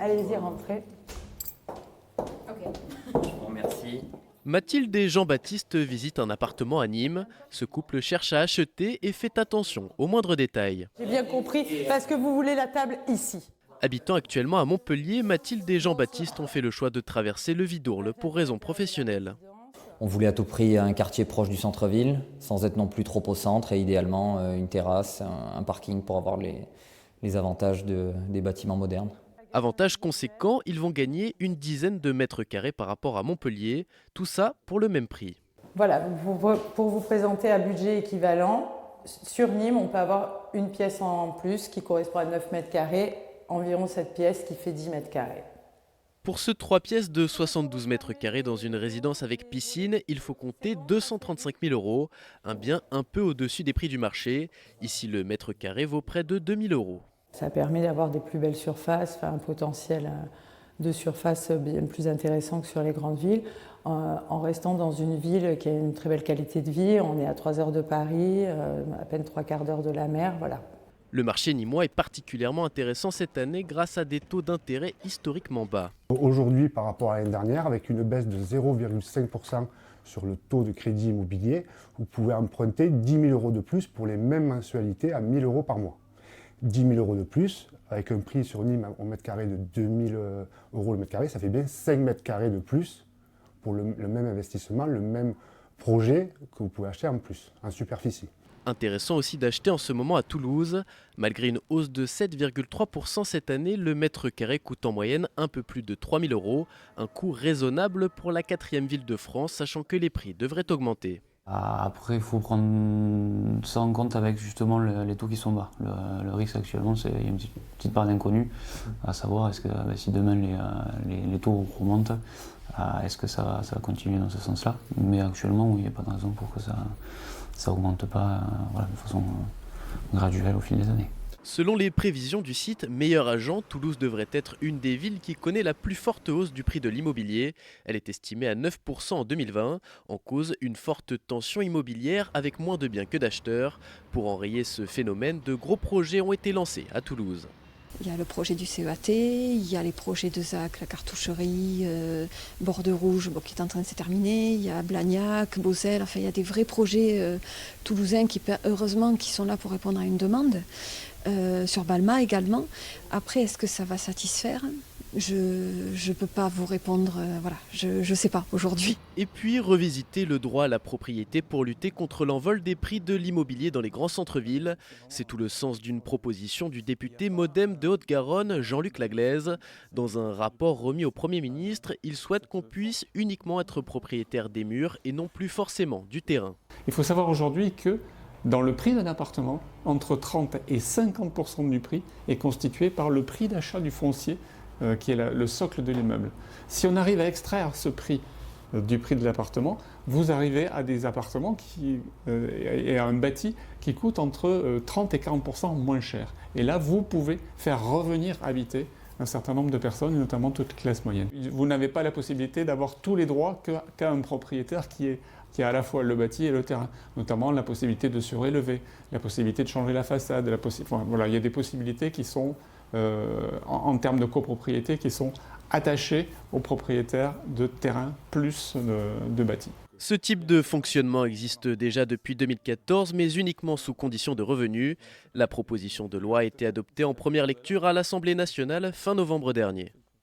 Allez-y, rentrez. Bon, merci. Mathilde et Jean-Baptiste visitent un appartement à Nîmes. Ce couple cherche à acheter et fait attention aux moindres détails. J'ai bien compris, parce que vous voulez la table ici. Habitant actuellement à Montpellier, Mathilde et Jean-Baptiste ont fait le choix de traverser le Vidourle pour raisons professionnelles. On voulait à tout prix un quartier proche du centre-ville, sans être non plus trop au centre, et idéalement une terrasse, un parking pour avoir les avantages des bâtiments modernes. Avantage conséquent, ils vont gagner une dizaine de mètres carrés par rapport à Montpellier, tout ça pour le même prix. Voilà, pour vous présenter à budget équivalent, sur Nîmes, on peut avoir une pièce en plus qui correspond à 9 mètres carrés, environ cette pièce qui fait 10 mètres carrés. Pour ce 3 pièces de 72 mètres carrés dans une résidence avec piscine, il faut compter 235 000 €, un bien un peu au-dessus des prix du marché. Ici, le mètre carré vaut près de 2 000 €. Ça permet d'avoir des plus belles surfaces, un potentiel de surface bien plus intéressant que sur les grandes villes, en restant dans une ville qui a une très belle qualité de vie. On est à 3 heures de Paris, à peine 3/4 d'heure de la mer, voilà. Le marché nîmois est particulièrement intéressant cette année grâce à des taux d'intérêt historiquement bas. Aujourd'hui, par rapport à l'année dernière, avec une baisse de 0,5% sur le taux de crédit immobilier, vous pouvez emprunter 10 000 € de plus pour les mêmes mensualités à 1 000 € par mois. 10 000 € de plus, avec un prix sur Nîmes au mètre carré de 2 000 € le mètre carré, ça fait bien 5 mètres carrés de plus pour le même investissement, le même projet que vous pouvez acheter en plus, en superficie. Intéressant aussi d'acheter en ce moment à Toulouse. Malgré une hausse de 7,3% cette année, le mètre carré coûte en moyenne un peu plus de 3 000 €, un coût raisonnable pour la 4e ville de France, sachant que les prix devraient augmenter. Après, il faut prendre ça en compte avec justement les taux qui sont bas. Le risque actuellement, il y a une petite part d'inconnu, à savoir est-ce que si demain les taux remontent, est-ce que ça va continuer dans ce sens-là. Mais actuellement, il n'y a pas de raison pour que ça augmente pas de façon graduelle au fil des années. Selon les prévisions du site Meilleur Agent, Toulouse devrait être une des villes qui connaît la plus forte hausse du prix de l'immobilier. Elle est estimée à 9% en 2020, en cause une forte tension immobilière avec moins de biens que d'acheteurs. Pour enrayer ce phénomène, de gros projets ont été lancés à Toulouse. Il y a le projet du CEAT, il y a les projets de ZAC, la cartoucherie, Bordeaux-Rouge qui est en train de se terminer, il y a Blagnac, Beausel, enfin il y a des vrais projets toulousains qui heureusement qui sont là pour répondre à une demande. Sur Balma également. Après, est-ce que ça va satisfaire ? Je ne peux pas vous répondre, je ne sais pas aujourd'hui. Et puis revisiter le droit à la propriété pour lutter contre l'envol des prix de l'immobilier dans les grands centres-villes. C'est tout le sens d'une proposition du député MoDem de Haute-Garonne, Jean-Luc Laglaise. Dans un rapport remis au Premier ministre, il souhaite qu'on puisse uniquement être propriétaire des murs et non plus forcément du terrain. Il faut savoir aujourd'hui que dans le prix d'un appartement, entre 30 et 50% du prix est constitué par le prix d'achat du foncier, qui est le socle de l'immeuble. Si on arrive à extraire ce prix du prix de l'appartement, vous arrivez à des appartements et à un bâti qui coûte entre 30 et 40% moins cher. Et là, vous pouvez faire revenir habiter un certain nombre de personnes, notamment toute les classes moyennes. Vous n'avez pas la possibilité d'avoir tous les droits qu'a un propriétaire qui a à la fois le bâti et le terrain, notamment la possibilité de surélever, la possibilité de changer la façade, il y a des possibilités qui sont, en termes de copropriété, qui sont attachées aux propriétaires de terrain plus de bâti. Ce type de fonctionnement existe déjà depuis 2014, mais uniquement sous condition de revenus. La proposition de loi a été adoptée en première lecture à l'Assemblée nationale fin novembre dernier.